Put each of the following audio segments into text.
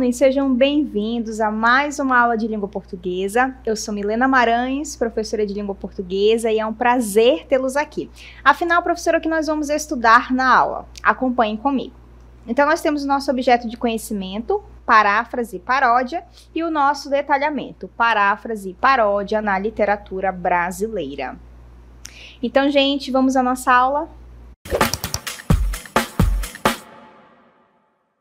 alunos, sejam bem-vindos a mais uma aula de língua portuguesa. Eu sou Milena Maranhos, professora de língua portuguesa, e é um prazer tê-los aqui. Afinal, professora, o que nós vamos estudar na aula? Acompanhem comigo. Então, nós temos o nosso objeto de conhecimento, paráfrase e paródia, e o nosso detalhamento, paráfrase e paródia na literatura brasileira. Então, gente, vamos à nossa aula?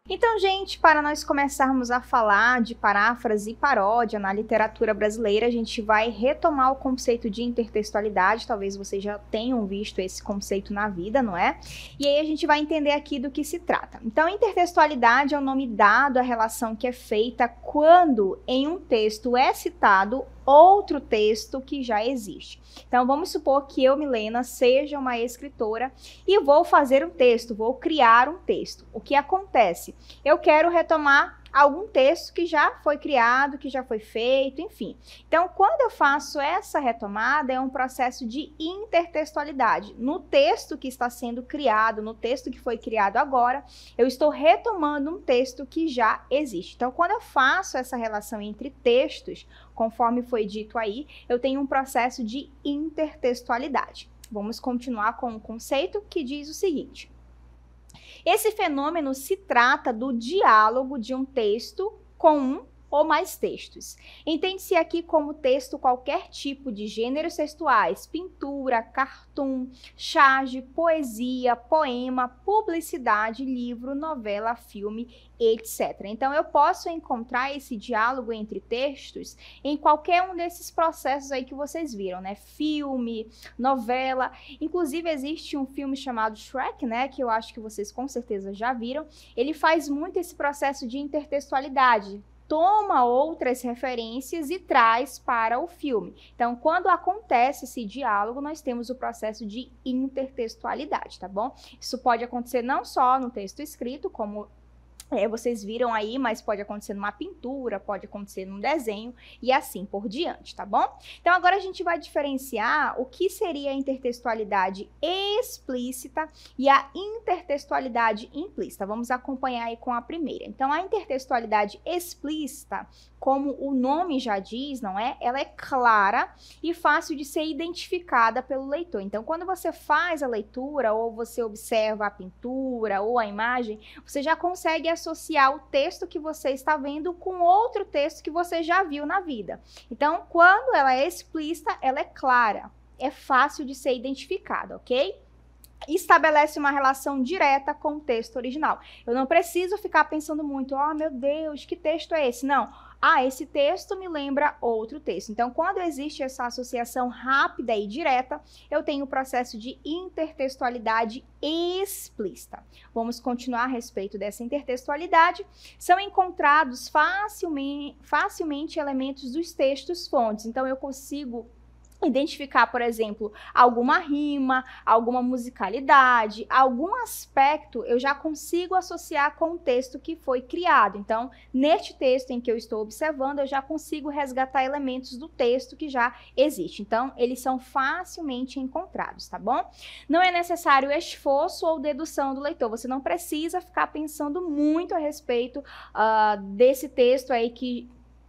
Então, gente, para nós começarmos a falar de paráfrase e paródia na literatura brasileira, a gente vai retomar o conceito de intertextualidade. Talvez vocês já tenham visto esse conceito na vida, não é? E aí a gente vai entender aqui do que se trata. Então, intertextualidade é o nome dado à relação que é feita quando em um texto é citado outro texto que já existe. Então, vamos supor que eu, Milena, seja uma escritora e vou fazer um texto, vou criar um texto. O que acontece? Eu quero retomar algum texto que já foi criado, que já foi feito, enfim. Então, quando eu faço essa retomada, é um processo de intertextualidade. No texto que está sendo criado, no texto que foi criado agora, eu estou retomando um texto que já existe. Então, quando eu faço essa relação entre textos, conforme foi dito aí, eu tenho um processo de intertextualidade. Vamos continuar com o conceito que diz o seguinte. Esse fenômeno se trata do diálogo de um texto com um ou mais textos. Entende-se aqui como texto qualquer tipo de gêneros textuais, pintura, cartoon, charge, poesia, poema, publicidade, livro, novela, filme, etc. Então, eu posso encontrar esse diálogo entre textos em qualquer um desses processos aí que vocês viram, né? Filme, novela. Inclusive, existe um filme chamado Shrek, né? Que eu acho que vocês com certeza já viram. Ele faz muito esse processo de intertextualidade. Toma outras referências e traz para o filme. Então, quando acontece esse diálogo, nós temos o processo de intertextualidade, tá bom? Isso pode acontecer não só no texto escrito, como vocês viram aí, mas pode acontecer numa pintura, pode acontecer num desenho e assim por diante, tá bom? Então, agora a gente vai diferenciar o que seria a intertextualidade explícita e a intertextualidade implícita. Vamos acompanhar aí com a primeira. Então, a intertextualidade explícita, como o nome já diz, não é? Ela é clara e fácil de ser identificada pelo leitor. Então, quando você faz a leitura ou você observa a pintura ou a imagem, você já consegue associar o texto que você está vendo com outro texto que você já viu na vida. Então, quando ela é explícita, ela é clara, é fácil de ser identificada, ok? Estabelece uma relação direta com o texto original. Eu não preciso ficar pensando muito, oh meu Deus, que texto é esse? Não. Ah, esse texto me lembra outro texto. Então, quando existe essa associação rápida e direta, eu tenho o processo de intertextualidade explícita. Vamos continuar a respeito dessa intertextualidade. São encontrados facilmente elementos dos textos fontes. Então, eu consigo identificar, por exemplo, alguma rima, alguma musicalidade, algum aspecto, eu já consigo associar com o texto que foi criado. Então, neste texto em que eu estou observando, eu já consigo resgatar elementos do texto que já existe. Então, eles são facilmente encontrados, tá bom? Não é necessário esforço ou dedução do leitor. Você não precisa ficar pensando muito a respeito desse texto aí que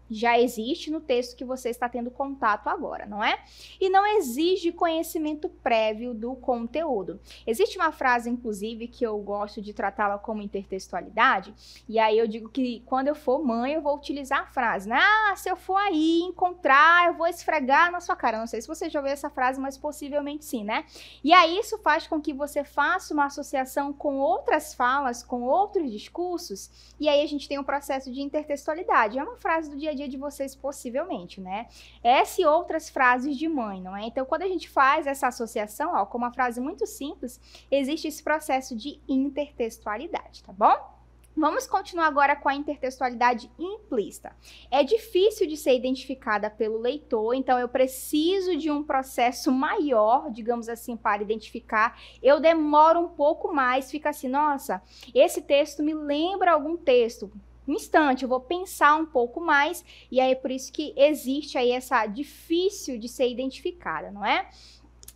já existe no texto que você está tendo contato agora, não é? E não exige conhecimento prévio do conteúdo. Existe uma frase, inclusive, que eu gosto de tratá-la como intertextualidade, e aí eu digo que quando eu for mãe, eu vou utilizar a frase, né? Ah, se eu for aí encontrar, eu vou esfregar na sua cara. Não sei se você já ouviu essa frase, mas possivelmente sim, né? E aí isso faz com que você faça uma associação com outras falas, com outros discursos, e aí a gente tem um processo de intertextualidade. É uma frase do dia a dia de vocês, possivelmente, né? Essa e outras frases de mãe, não é? Então, quando a gente faz essa associação, ó, com uma frase muito simples, existe esse processo de intertextualidade, tá bom? Vamos continuar agora com a intertextualidade implícita. É difícil de ser identificada pelo leitor, então eu preciso de um processo maior, digamos assim, para identificar. Eu demoro um pouco mais, fica assim, nossa, esse texto me lembra algum texto. Um instante, eu vou pensar um pouco mais, e aí é por isso que existe aí essa difícil de ser identificada, não é?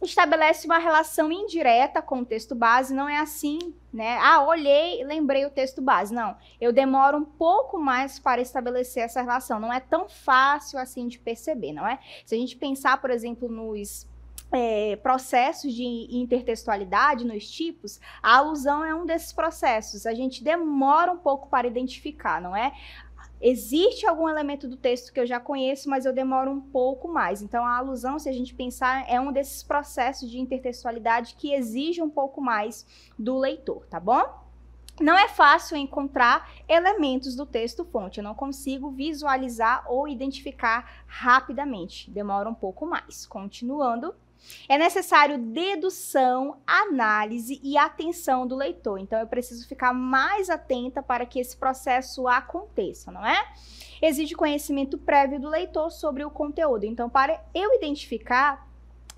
estabelece uma relação indireta com o texto base, não é assim, né? Ah, olhei, lembrei o texto base. Não, eu demoro um pouco mais para estabelecer essa relação. Não é tão fácil assim de perceber, não é? Se a gente pensar, por exemplo, nos processos de intertextualidade, nos tipos, a alusão é um desses processos. A gente demora um pouco para identificar, não é? Existe algum elemento do texto que eu já conheço, mas eu demoro um pouco mais. Então, a alusão, se a gente pensar, é um desses processos de intertextualidade que exige um pouco mais do leitor, tá bom? Não é fácil encontrar elementos do texto-fonte, eu não consigo visualizar ou identificar rapidamente, demora um pouco mais. Continuando. É necessário dedução, análise e atenção do leitor. Então, eu preciso ficar mais atenta para que esse processo aconteça, não é? Exige conhecimento prévio do leitor sobre o conteúdo. Então, para eu identificar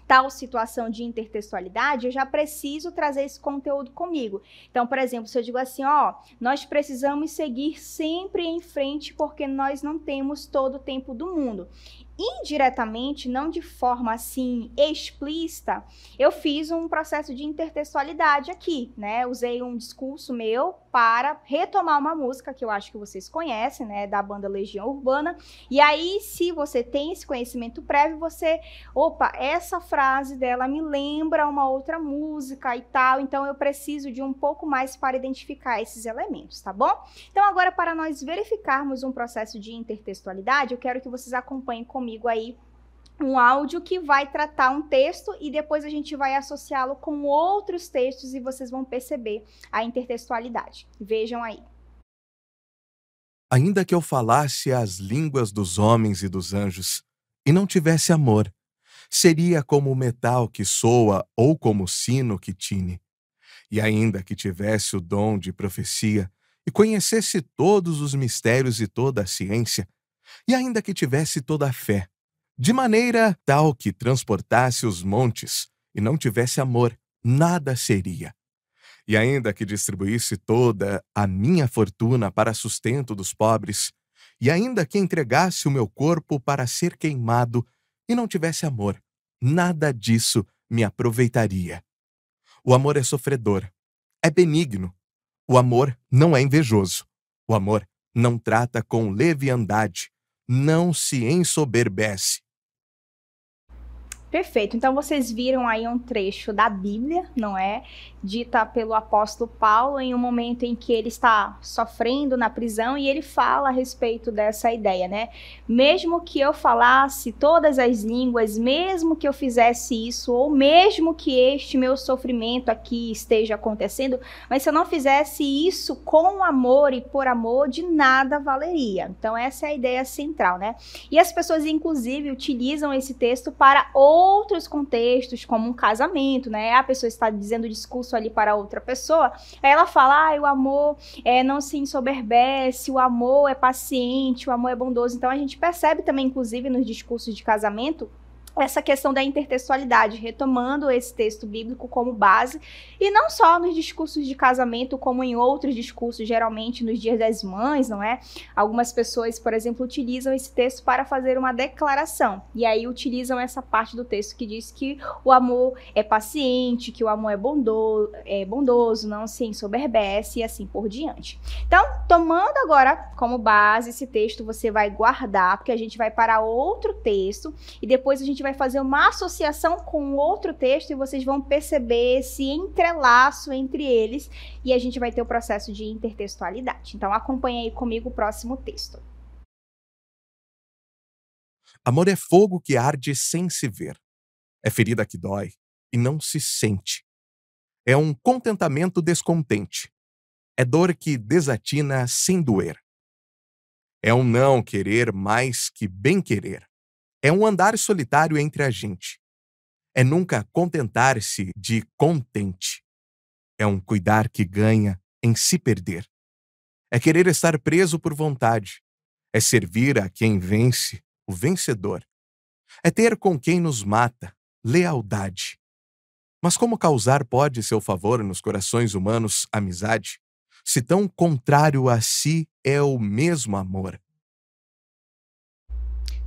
tal situação de intertextualidade, eu já preciso trazer esse conteúdo comigo. Então, por exemplo, se eu digo assim, ó, nós precisamos seguir sempre em frente porque nós não temos todo o tempo do mundo. Indiretamente, não de forma assim explícita, eu fiz um processo de intertextualidade aqui, né? Usei um discurso meu para retomar uma música que eu acho que vocês conhecem, né, da banda Legião Urbana. E aí, se você tem esse conhecimento prévio, você, opa, essa frase dela me lembra uma outra música e tal, então eu preciso de um pouco mais para identificar esses elementos, tá bom? Então, agora, para nós verificarmos um processo de intertextualidade, eu quero que vocês acompanhem comigo aí um áudio que vai tratar um texto e depois a gente vai associá-lo com outros textos e vocês vão perceber a intertextualidade. Vejam aí. Ainda que eu falasse as línguas dos homens e dos anjos e não tivesse amor, seria como o metal que soa ou como o sino que tine. E ainda que tivesse o dom de profecia e conhecesse todos os mistérios e toda a ciência, e ainda que tivesse toda a fé, de maneira tal que transportasse os montes e não tivesse amor, nada seria. E ainda que distribuísse toda a minha fortuna para sustento dos pobres, e ainda que entregasse o meu corpo para ser queimado e não tivesse amor, nada disso me aproveitaria. O amor é sofredor, é benigno. O amor não é invejoso. O amor não trata com leviandade, não se ensoberbece. Perfeito. Então, vocês viram aí um trecho da Bíblia, não é? Dita pelo apóstolo Paulo em um momento em que ele está sofrendo na prisão e ele fala a respeito dessa ideia, né? Mesmo que eu falasse todas as línguas, mesmo que eu fizesse isso, ou mesmo que este meu sofrimento aqui esteja acontecendo, mas se eu não fizesse isso com amor e por amor, de nada valeria. Então, essa é a ideia central, né? E as pessoas, inclusive, utilizam esse texto para outros contextos, como um casamento, né? A pessoa está dizendo o discurso ali para outra pessoa, aí ela fala, o amor não se ensoberbece, o amor é paciente, o amor é bondoso. Então, a gente percebe também, inclusive, nos discursos de casamento, essa questão da intertextualidade, retomando esse texto bíblico como base, e não só nos discursos de casamento, como em outros discursos, geralmente nos dias das mães, não é? Algumas pessoas, por exemplo, utilizam esse texto para fazer uma declaração, e aí utilizam essa parte do texto que diz que o amor é paciente, que o amor é bondoso, não se ensoberbece, e assim por diante. Então, tomando agora como base esse texto, você vai guardar, porque a gente vai para outro texto, e depois a gente vai fazer uma associação com outro texto e vocês vão perceber esse entrelaço entre eles e a gente vai ter o processo de intertextualidade. Então, acompanhe aí comigo o próximo texto. Amor é fogo que arde sem se ver. É ferida que dói e não se sente. É um contentamento descontente. É dor que desatina sem doer. É um não querer mais que bem querer. É um andar solitário entre a gente. É nunca contentar-se de contente. É um cuidar que ganha em se perder. É querer estar preso por vontade. É servir a quem vence, o vencedor. É ter com quem nos mata, lealdade. Mas como causar pode seu favor nos corações humanos amizade, se tão contrário a si é o mesmo amor?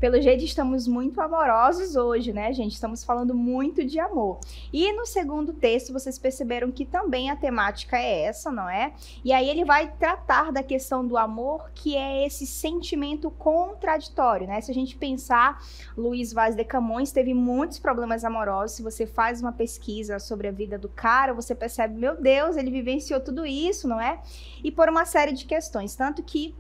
Pelo jeito, estamos muito amorosos hoje, né, gente? Estamos falando muito de amor. E no segundo texto, vocês perceberam que também a temática é essa, não é? E aí ele vai tratar da questão do amor, que é esse sentimento contraditório, né? Se a gente pensar, Luiz Vaz de Camões teve muitos problemas amorosos. Se você faz uma pesquisa sobre a vida do cara, você percebe, meu Deus, ele vivenciou tudo isso, não é? E por uma série de questões, tanto que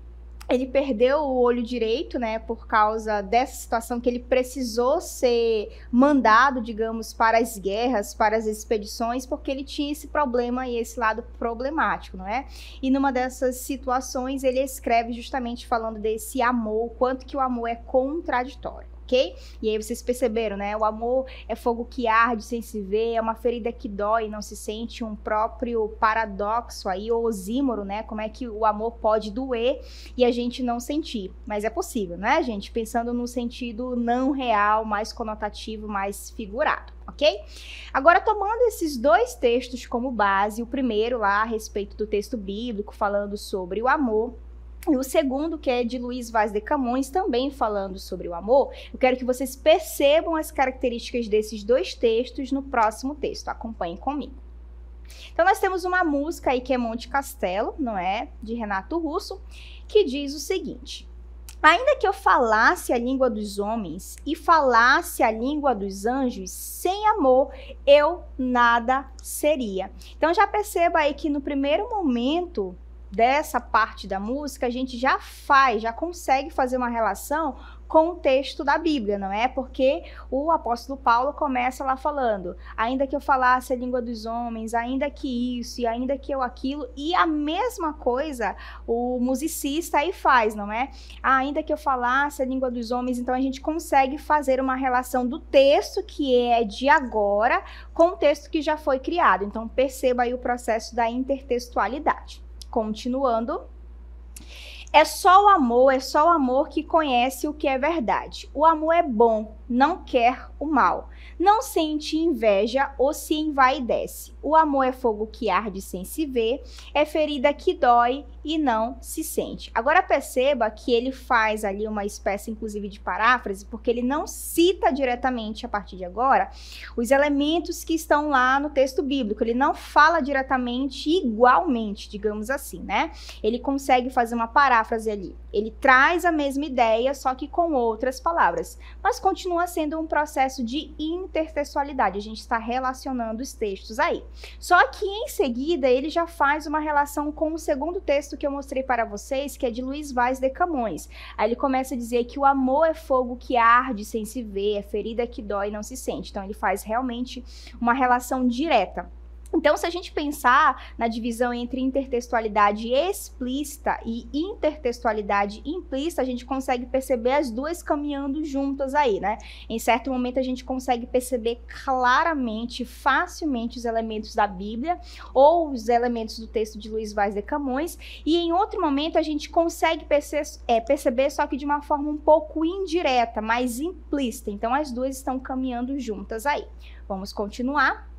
ele perdeu o olho direito, né, por causa dessa situação que ele precisou ser mandado, digamos, para as guerras, para as expedições, porque ele tinha esse problema e esse lado problemático, não é? E numa dessas situações ele escreve justamente falando desse amor, o quanto que o amor é contraditório. Okay? E aí vocês perceberam, né? O amor é fogo que arde sem se ver, é uma ferida que dói e não se sente, um próprio paradoxo aí, ou oxímoro, né? Como é que o amor pode doer e a gente não sentir? Mas é possível, né, gente? Pensando no sentido não real, mais conotativo, mais figurado, ok? Agora, tomando esses dois textos como base, o primeiro lá a respeito do texto bíblico, falando sobre o amor, e o segundo, que é de Luiz Vaz de Camões, também falando sobre o amor, eu quero que vocês percebam as características desses dois textos no próximo texto. Acompanhem comigo. Então, nós temos uma música aí que é Monte Castelo, não é? De Renato Russo, que diz o seguinte: ainda que eu falasse a língua dos homens e falasse a língua dos anjos, sem amor eu nada seria. Então, já perceba aí que no primeiro momento dessa parte da música, a gente já consegue fazer uma relação com o texto da Bíblia, não é? Porque o apóstolo Paulo começa lá falando, ainda que eu falasse a língua dos homens, ainda que isso, e ainda que eu aquilo, e a mesma coisa o musicista aí faz, não é? Ainda que eu falasse a língua dos homens, então a gente consegue fazer uma relação do texto que é de agora com o texto que já foi criado. Então perceba aí o processo da intertextualidade. Continuando, é só o amor que conhece o que é verdade. O amor é bom, não quer o mal. Não sente inveja ou se envaidece. O amor é fogo que arde sem se ver, é ferida que dói e não se sente. Agora perceba que ele faz ali uma espécie, inclusive, de paráfrase, porque ele não cita diretamente, a partir de agora, os elementos que estão lá no texto bíblico. Ele não fala diretamente igualmente, digamos assim, né? Ele consegue fazer uma paráfrase ali. Ele traz a mesma ideia, só que com outras palavras. Mas continua sendo um processo de intertextualidade. A gente está relacionando os textos aí. Só que em seguida ele já faz uma relação com o segundo texto que eu mostrei para vocês, que é de Luiz Vaz de Camões. Aí ele começa a dizer que o amor é fogo que arde sem se ver, é ferida que dói e não se sente. Então ele faz realmente uma relação direta. Então, se a gente pensar na divisão entre intertextualidade explícita e intertextualidade implícita, a gente consegue perceber as duas caminhando juntas aí, né? Em certo momento, a gente consegue perceber claramente, facilmente, os elementos da Bíblia ou os elementos do texto de Luiz Vaz de Camões, e em outro momento, a gente consegue perceber só que de uma forma um pouco indireta, mais implícita. Então, as duas estão caminhando juntas aí. Vamos continuar.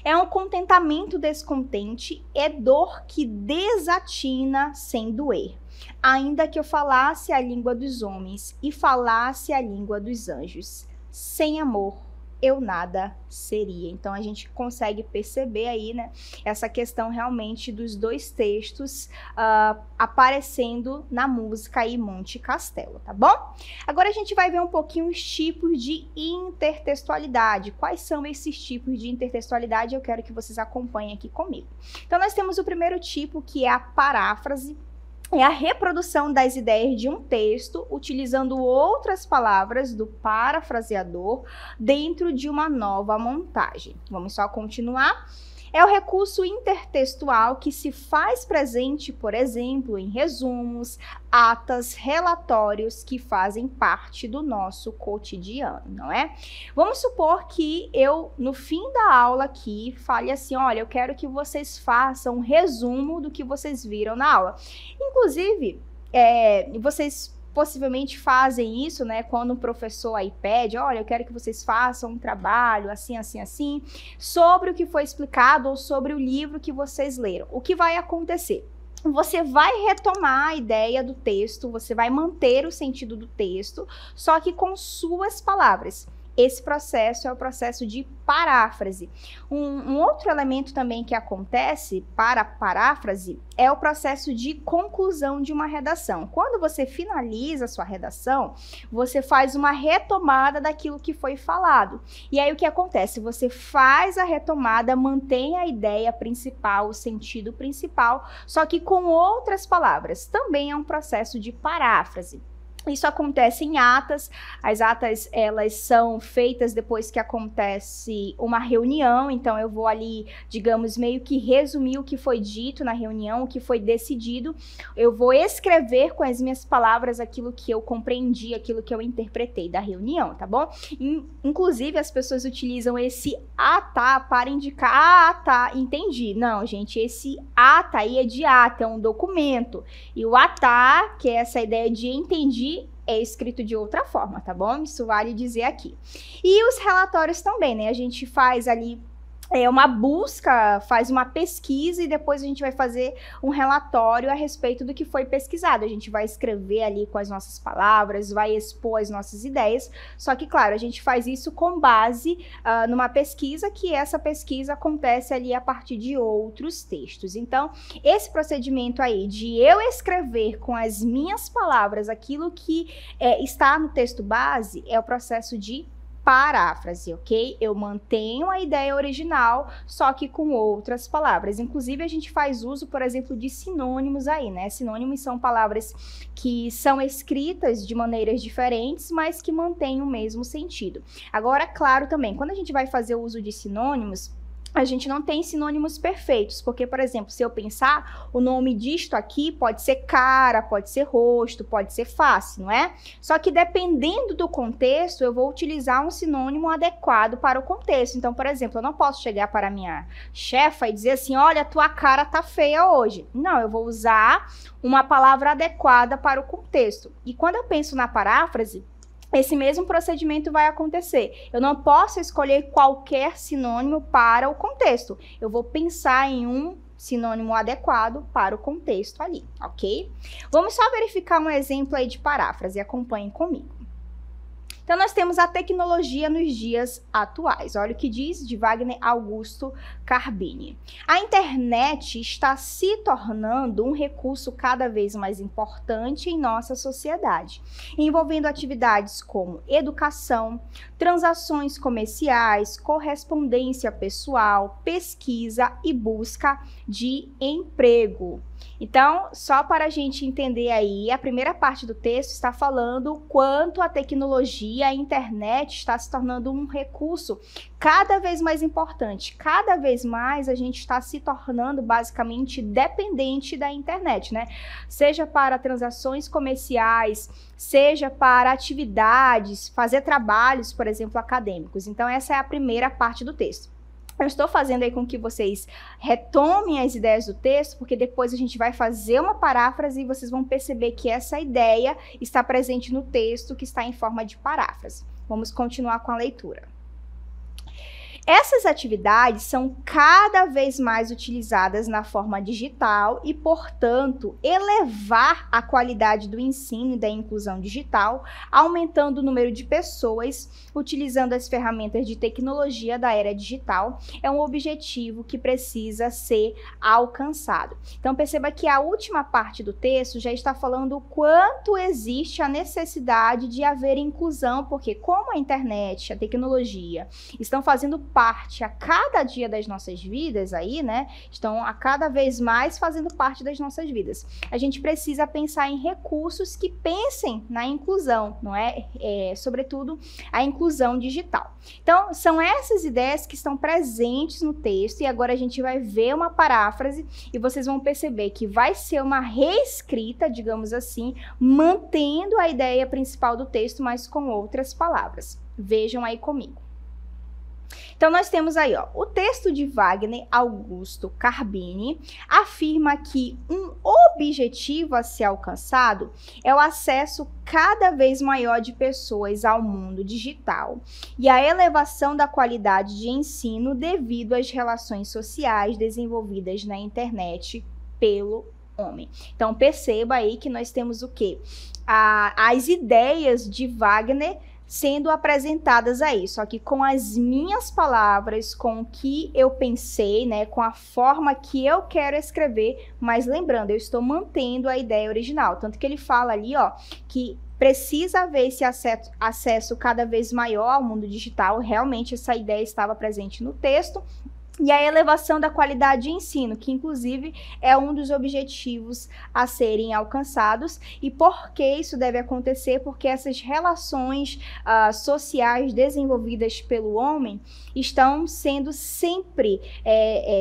É um contentamento descontente, é dor que desatina sem doer. Ainda que eu falasse a língua dos homens e falasse a língua dos anjos, sem amor eu nada seria. Então a gente consegue perceber aí, né, essa questão realmente dos dois textos aparecendo na música aí Monte Castelo, tá bom? Agora a gente vai ver um pouquinho os tipos de intertextualidade. Quais são esses tipos de intertextualidade? Eu quero que vocês acompanhem aqui comigo. Então nós temos o primeiro tipo, que é a paráfrase. É a reprodução das ideias de um texto, utilizando outras palavras do parafraseador dentro de uma nova montagem. Vamos só continuar. É o recurso intertextual que se faz presente, por exemplo, em resumos, atas, relatórios que fazem parte do nosso cotidiano, não é? Vamos supor que eu, no fim da aula aqui, fale assim, olha, eu quero que vocês façam um resumo do que vocês viram na aula. Inclusive, vocês possivelmente fazem isso, né, quando o professor aí pede, olha, eu quero que vocês façam um trabalho assim, assim, assim, sobre o que foi explicado ou sobre o livro que vocês leram. O que vai acontecer? você vai retomar a ideia do texto, você vai manter o sentido do texto, só que com suas palavras. Esse processo é o processo de paráfrase. Um outro elemento também que acontece para a paráfrase é o processo de conclusão de uma redação. Quando você finaliza a sua redação, você faz uma retomada daquilo que foi falado. E aí o que acontece? Você faz a retomada, mantém a ideia principal, o sentido principal, só que com outras palavras. Também é um processo de paráfrase. Isso acontece em atas. As atas, elas são feitas depois que acontece uma reunião, então eu vou ali, digamos, meio que resumir o que foi dito na reunião, o que foi decidido. Eu vou escrever com as minhas palavras aquilo que eu compreendi, aquilo que eu interpretei da reunião, tá bom? Inclusive, as pessoas utilizam esse ata para indicar, tá, entendi. Não, gente, esse ata aí é de ata, é um documento. E o ata, que é essa ideia de entendi, é escrito de outra forma, tá bom? Isso vale dizer aqui. E os relatórios também, né? A gente faz ali uma busca, faz uma pesquisa e depois a gente vai fazer um relatório a respeito do que foi pesquisado. A gente vai escrever ali com as nossas palavras, vai expor as nossas ideias, só que, claro, a gente faz isso com base numa pesquisa, que essa pesquisa acontece ali a partir de outros textos. Então, esse procedimento aí de eu escrever com as minhas palavras aquilo que está no texto base é o processo de paráfrase, ok? Eu mantenho a ideia original, só que com outras palavras. Inclusive, a gente faz uso, por exemplo, de sinônimos aí, né? Sinônimos são palavras que são escritas de maneiras diferentes, mas que mantêm o mesmo sentido. Agora, claro também, quando a gente vai fazer o uso de sinônimos, a gente não tem sinônimos perfeitos, porque, por exemplo, se eu pensar, o nome disto aqui pode ser cara, pode ser rosto, pode ser face, não é? Só que dependendo do contexto, eu vou utilizar um sinônimo adequado para o contexto. Então, por exemplo, eu não posso chegar para a minha chefa e dizer assim, olha, tua cara tá feia hoje. Não, eu vou usar uma palavra adequada para o contexto. E quando eu penso na paráfrase, esse mesmo procedimento vai acontecer. Eu não posso escolher qualquer sinônimo para o contexto. Eu vou pensar em um sinônimo adequado para o contexto ali, ok? Vamos só verificar um exemplo aí de paráfrase. Acompanhem comigo. Então, nós temos a tecnologia nos dias atuais. Olha o que diz de Wagner Augusto Carbini. A internet está se tornando um recurso cada vez mais importante em nossa sociedade, envolvendo atividades como educação, transações comerciais, correspondência pessoal, pesquisa e busca de emprego. Então, só para a gente entender aí, a primeira parte do texto está falando o quanto a tecnologia, a internet está se tornando um recurso cada vez mais importante. Cada vez mais a gente está se tornando basicamente dependente da internet, né? Seja para transações comerciais, seja para atividades, fazer trabalhos, por exemplo, acadêmicos. Então, essa é a primeira parte do texto. Eu estou fazendo aí com que vocês retomem as ideias do texto, porque depois a gente vai fazer uma paráfrase e vocês vão perceber que essa ideia está presente no texto, que está em forma de paráfrase. Vamos continuar com a leitura. Essas atividades são cada vez mais utilizadas na forma digital e, portanto, elevar a qualidade do ensino e da inclusão digital, aumentando o número de pessoas utilizando as ferramentas de tecnologia da era digital, é um objetivo que precisa ser alcançado. Então, perceba que a última parte do texto já está falando o quanto existe a necessidade de haver inclusão, porque como a internet, a tecnologia estão fazendo parte a cada dia das nossas vidas aí, né? Estão a cada vez mais fazendo parte das nossas vidas. A gente precisa pensar em recursos que pensem na inclusão, não é? Sobretudo a inclusão digital. Então, são essas ideias que estão presentes no texto e agora a gente vai ver uma paráfrase e vocês vão perceber que vai ser uma reescrita, digamos assim, mantendo a ideia principal do texto, mas com outras palavras. Vejam aí comigo. Então, nós temos aí, ó, o texto de Wagner Augusto Carbini afirma que um objetivo a ser alcançado é o acesso cada vez maior de pessoas ao mundo digital e a elevação da qualidade de ensino devido às relações sociais desenvolvidas na internet pelo homem. Então, perceba aí que nós temos o quê? As ideias de Wagner sendo apresentadas aí, só que com as minhas palavras, com o que eu pensei, né, com a forma que eu quero escrever, mas lembrando, eu estou mantendo a ideia original, tanto que ele fala ali, ó, que precisa haver esse acesso cada vez maior ao mundo digital, realmente essa ideia estava presente no texto, e a elevação da qualidade de ensino, que inclusive é um dos objetivos a serem alcançados. E por que isso deve acontecer? Porque essas relações sociais desenvolvidas pelo homem estão sendo sempre,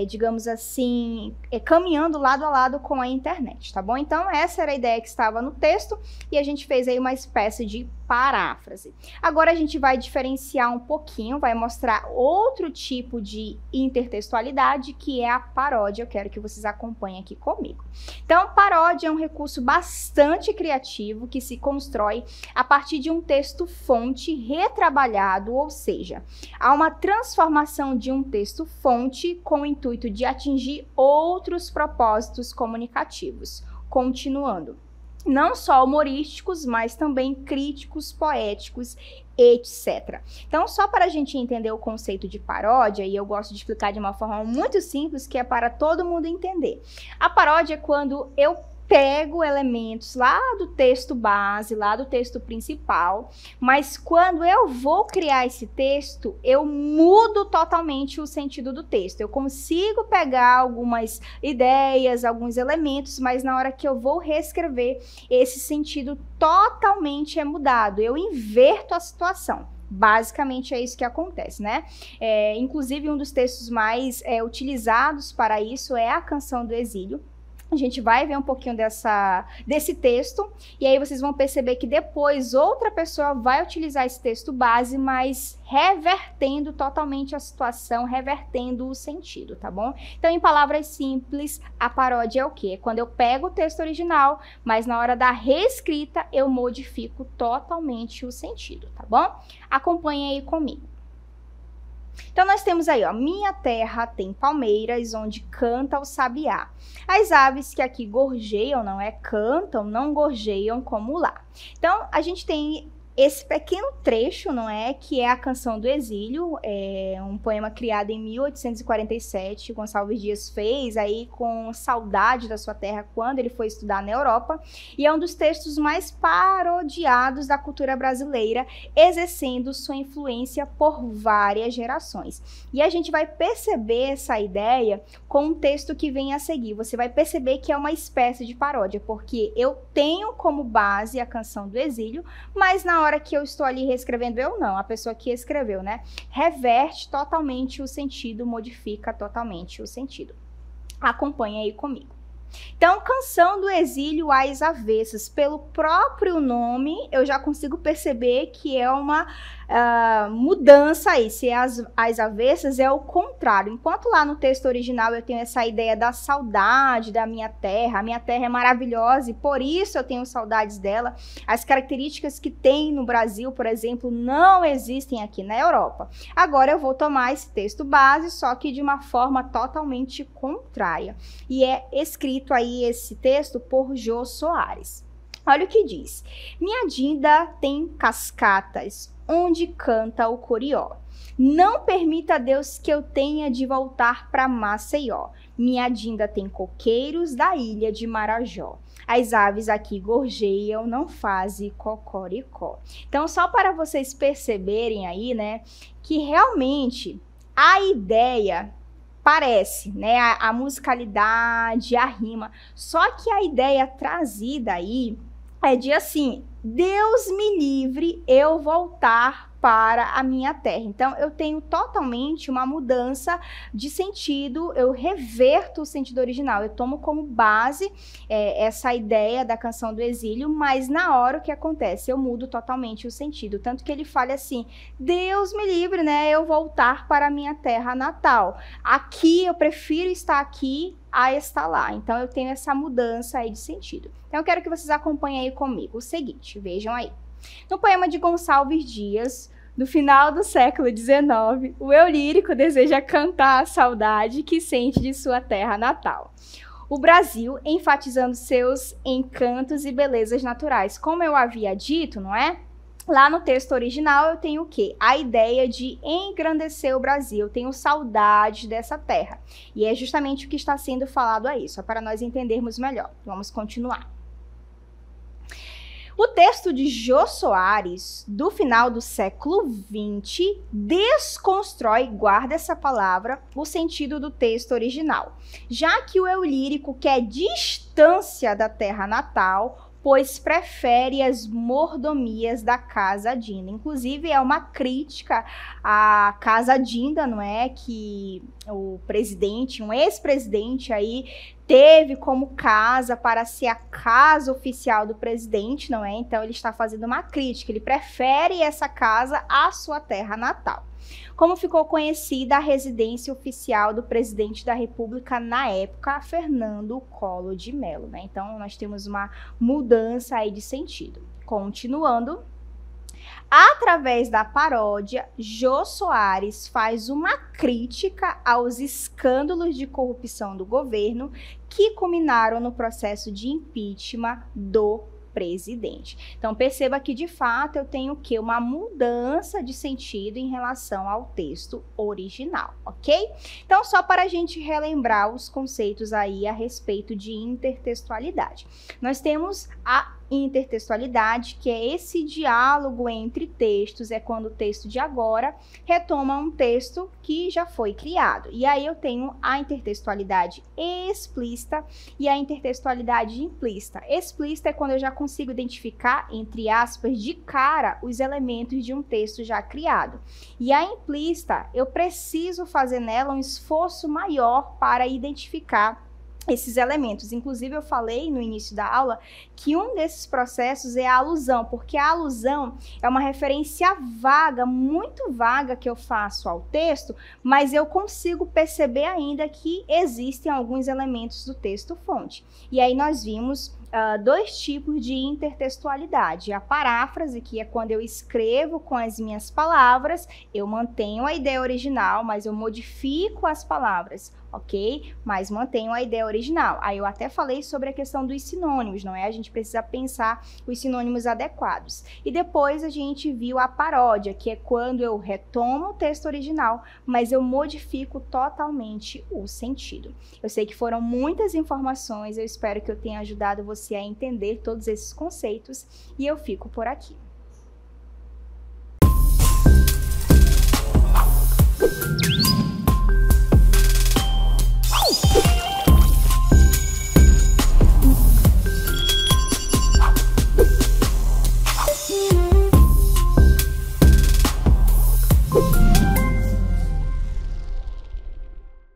digamos assim, caminhando lado a lado com a internet, tá bom? Então essa era a ideia que estava no texto e a gente fez aí uma espécie de paráfrase. Agora a gente vai diferenciar um pouquinho, vai mostrar outro tipo de intertextualidade, que é a paródia. Eu quero que vocês acompanhem aqui comigo. Então, paródia é um recurso bastante criativo que se constrói a partir de um texto-fonte retrabalhado, ou seja, há uma transformação de um texto-fonte com o intuito de atingir outros propósitos comunicativos. Continuando. Não só humorísticos, mas também críticos, poéticos, etc. Então, só para a gente entender o conceito de paródia, e eu gosto de explicar de uma forma muito simples, que é para todo mundo entender. A paródia é quando eu pego elementos lá do texto base, lá do texto principal, mas quando eu vou criar esse texto, eu mudo totalmente o sentido do texto. Eu consigo pegar algumas ideias, alguns elementos, mas na hora que eu vou reescrever, esse sentido totalmente é mudado. Eu inverto a situação. Basicamente é isso que acontece, né? Inclusive, um dos textos mais utilizados para isso é a Canção do Exílio. A gente vai ver um pouquinho desse texto, e aí vocês vão perceber que depois outra pessoa vai utilizar esse texto base, mas revertendo totalmente a situação, revertendo o sentido, tá bom? Então, em palavras simples, a paródia é o quê? É quando eu pego o texto original, mas na hora da reescrita eu modifico totalmente o sentido, tá bom? Acompanhe aí comigo. Então, nós temos aí, ó, minha terra tem palmeiras, onde canta o sabiá. As aves que aqui gorjeiam, cantam, não gorjeiam como lá. Então, a gente tem esse pequeno trecho, que é a Canção do Exílio, um poema criado em 1847, Gonçalves Dias fez aí com saudade da sua terra quando ele foi estudar na Europa, e é um dos textos mais parodiados da cultura brasileira, exercendo sua influência por várias gerações. E a gente vai perceber essa ideia com um texto que vem a seguir. Você vai perceber que é uma espécie de paródia, porque eu tenho como base a Canção do Exílio, mas na hora que eu estou ali reescrevendo, eu não, a pessoa que escreveu, reverte totalmente o sentido, modifica totalmente o sentido. Acompanha aí comigo. Então, Canção do Exílio às Avessas, pelo próprio nome, eu já consigo perceber que é uma mudança aí. Se é às avessas, é o contrário. Enquanto lá no texto original eu tenho essa ideia da saudade da minha terra, a minha terra é maravilhosa e por isso eu tenho saudades dela. As características que tem no Brasil, por exemplo, não existem aqui na Europa. Agora eu vou tomar esse texto base, só que de uma forma totalmente contrária. E é escrito aí esse texto por Jô Soares. Olha o que diz. Minha Dinda tem cascatas, onde canta o corió. Não permita, Deus, que eu tenha de voltar para Maceió. Minha Dinda tem coqueiros da ilha de Marajó. As aves aqui gorjeiam, não fazem cocoricó. Então, só para vocês perceberem aí, que realmente a ideia parece, a musicalidade, a rima. Só que a ideia trazida aí é de assim, Deus me livre eu voltar para a minha terra. Então, eu tenho totalmente uma mudança de sentido, eu reverto o sentido original, eu tomo como base essa ideia da Canção do Exílio, mas na hora o que acontece? Eu mudo totalmente o sentido, tanto que ele fala assim, Deus me livre, eu voltar para a minha terra natal. Aqui, eu prefiro estar aqui a estar lá. Então, eu tenho essa mudança aí de sentido. Então, eu quero que vocês acompanhem aí comigo o seguinte, vejam aí. No poema de Gonçalves Dias, no final do século XIX, o eu lírico deseja cantar a saudade que sente de sua terra natal. o Brasil, enfatizando seus encantos e belezas naturais. Como eu havia dito, não é? Lá no texto original eu tenho o quê? A ideia de engrandecer o Brasil. Eu tenho saudade dessa terra. E é justamente o que está sendo falado aí, só para nós entendermos melhor. Vamos continuar. O texto de Jô Soares, do final do século XX, desconstrói, guarda essa palavra, o sentido do texto original, já que o eu lírico quer distância da terra natal, pois prefere as mordomias da Casa Dinda. Inclusive, é uma crítica à Casa Dinda, não é? Que o presidente, um ex-presidente aí, teve como casa para ser a casa oficial do presidente, não é? Então, ele está fazendo uma crítica, ele prefere essa casa à sua terra natal. Como ficou conhecida a residência oficial do presidente da República na época, Fernando Collor de Mello, né? Então, nós temos uma mudança aí de sentido. Continuando, através da paródia, Jô Soares faz uma crítica aos escândalos de corrupção do governo que culminaram no processo de impeachment do presidente. Então, perceba que, de fato, eu tenho o quê? Uma mudança de sentido em relação ao texto original, ok? Então, só para a gente relembrar os conceitos aí a respeito de intertextualidade. Nós temos a intertextualidade, que é esse diálogo entre textos, é quando o texto de agora retoma um texto que já foi criado. E aí eu tenho a intertextualidade explícita e a intertextualidade implícita. Explícita é quando eu já consigo identificar, entre aspas, de cara, os elementos de um texto já criado. E a implícita, eu preciso fazer nela um esforço maior para identificar esses elementos. Inclusive, eu falei no início da aula que um desses processos é a alusão, porque a alusão é uma referência vaga, muito vaga que eu faço ao texto, mas eu consigo perceber ainda que existem alguns elementos do texto-fonte. E aí nós vimos dois tipos de intertextualidade. A paráfrase, que é quando eu escrevo com as minhas palavras, eu mantenho a ideia original, mas eu modifico as palavras, ok? Mas mantenho a ideia original. Aí eu até falei sobre a questão dos sinônimos, não é? A gente precisa pensar os sinônimos adequados. E depois a gente viu a paródia, que é quando eu retomo o texto original, mas eu modifico totalmente o sentido. Eu sei que foram muitas informações, eu espero que eu tenha ajudado você a entender todos esses conceitos e eu fico por aqui.